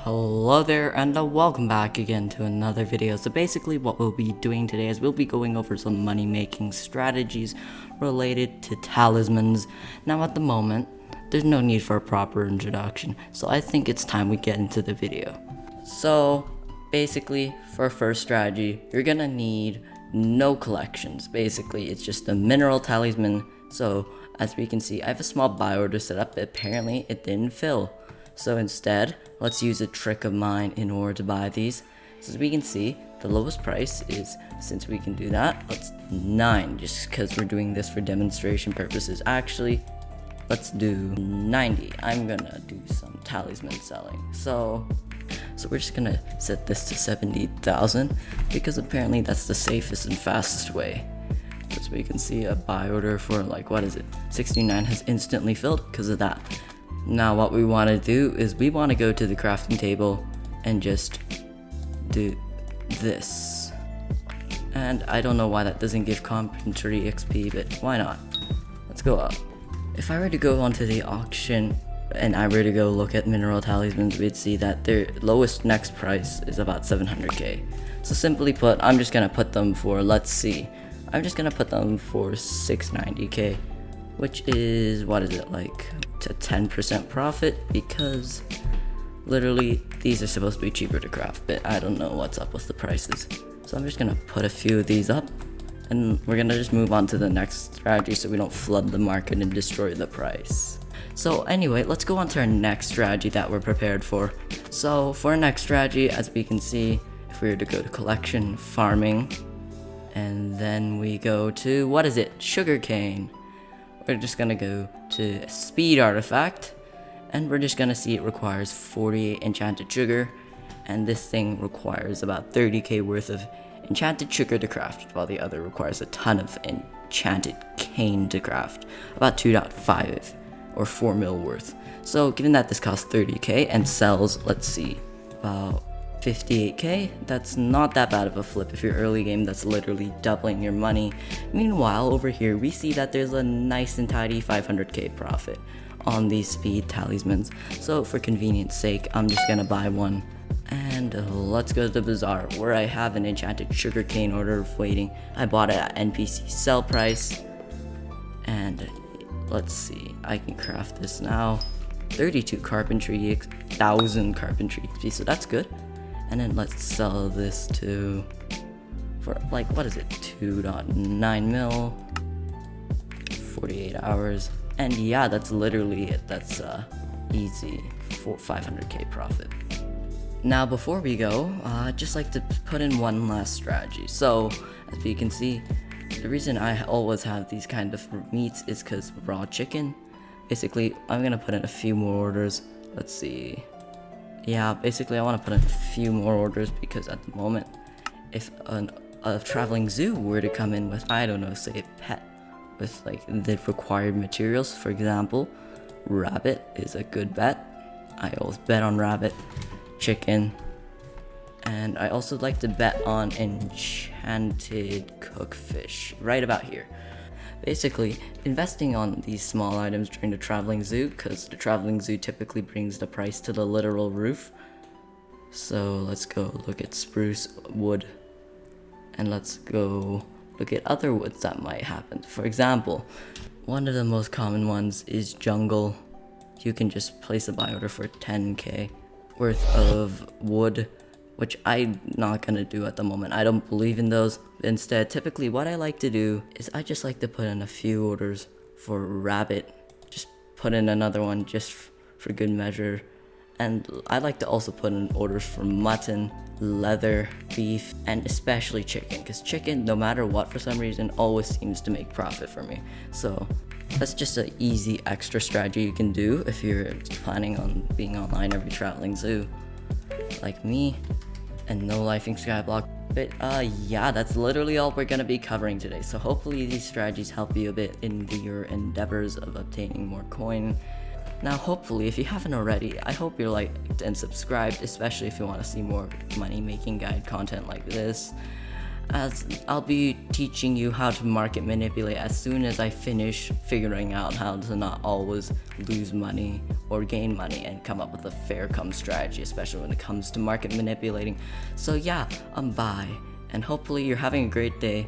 Hello there and welcome back again to another video. So basically what we'll be doing today is we'll be going over some money making strategies related to talismans. Now at the moment there's no need for a proper introduction, so I think it's time we get into the video. So basically for our first strategy you're gonna need no collections. Basically it's just a mineral talisman. So as we can see, I have a small buy order set up, but apparently it didn't fill. So instead, let's use a trick of mine in order to buy these. So as we can see, the lowest price is, since we can do that, let's 9, just because we're doing this for demonstration purposes. Actually, let's do 90. I'm gonna do some talisman selling. So we're just gonna set this to 70,000 because apparently that's the safest and fastest way. As we can see, a buy order for 69 has instantly filled because of that. Now what we want to do is we want to go to the crafting table and just do this. And I don't know why that doesn't give complimentary XP, but why not? Let's go up. If I were to go onto the auction and I were to go look at mineral talismans, we'd see that their lowest next price is about 700k. So simply put, I'm just going to put them for, let's see, I'm just going to put them for 690k, which is, what is it, like to 10% profit, because literally these are supposed to be cheaper to craft, but I don't know what's up with the prices. So I'm just gonna put a few of these up and we're gonna just move on to the next strategy so we don't flood the market and destroy the price. So anyway, let's go on to our next strategy that we're prepared for. So for our next strategy, as we can see, if we were to go to collection, farming, and then we go to, what is it, sugarcane. We're just gonna go to speed artifact, and we're just gonna see it requires 48 enchanted sugar, and this thing requires about 30k worth of enchanted sugar to craft, while the other requires a ton of enchanted cane to craft, about 2.5 or 4 mil worth. So given that this costs 30k and sells, let's see, about 58k, that's not that bad of a flip. If you're early game, that's literally doubling your money. Meanwhile, over here we see that there's a nice and tidy 500k profit on these speed talismans. So for convenience sake, I'm just gonna buy one, and let's go to the Bazzar, where I have an enchanted sugarcane order waiting. I bought it at NPC sell price, and let's see, I can craft this now. 32 carpentry, 1000 carpentry XP, so that's good. And then let's sell this for what is it, 2.9 mil, 48 hours, and yeah, that's literally it. That's easy for 500k profit. Now before we go, I'd just like to put in one last strategy. So as you can see, the reason I always have these kind of meats is because raw chicken. Basically, I'm gonna put in a few more orders. Let's see. Yeah, basically I want to put in a few more orders because at the moment, if a traveling zoo were to come in with, I don't know, say a pet with the required materials, for example, rabbit is a good bet. I always bet on rabbit, chicken, and I also like to bet on enchanted cookfish right about here. Basically, investing on these small items during the traveling zoo, because the traveling zoo typically brings the price to the literal roof. So let's go look at spruce wood, and let's go look at other woods that might happen. For example, one of the most common ones is jungle. You can just place a buy order for 10k worth of wood, which I'm not gonna do at the moment. I don't believe in those. Instead, typically what I like to do is I just like to put in a few orders for rabbit, just put in another one just for good measure. And I like to also put in orders for mutton, leather, beef, and especially chicken, because chicken, no matter what, for some reason, always seems to make profit for me. So that's just an easy extra strategy you can do if you're planning on being online every traveling zoo like me, and no lifing skyblock. But yeah, that's literally all we're gonna be covering today. So hopefully these strategies help you a bit in your endeavors of obtaining more coin. Now hopefully, if you haven't already, I hope you're liked and subscribed, especially if you want to see more money making guide content like this. as I'll be teaching you how to market manipulate as soon as I finish figuring out how to not always lose money or gain money and come up with a fair strategy, especially when it comes to market manipulating. So yeah, bye, and hopefully you're having a great day.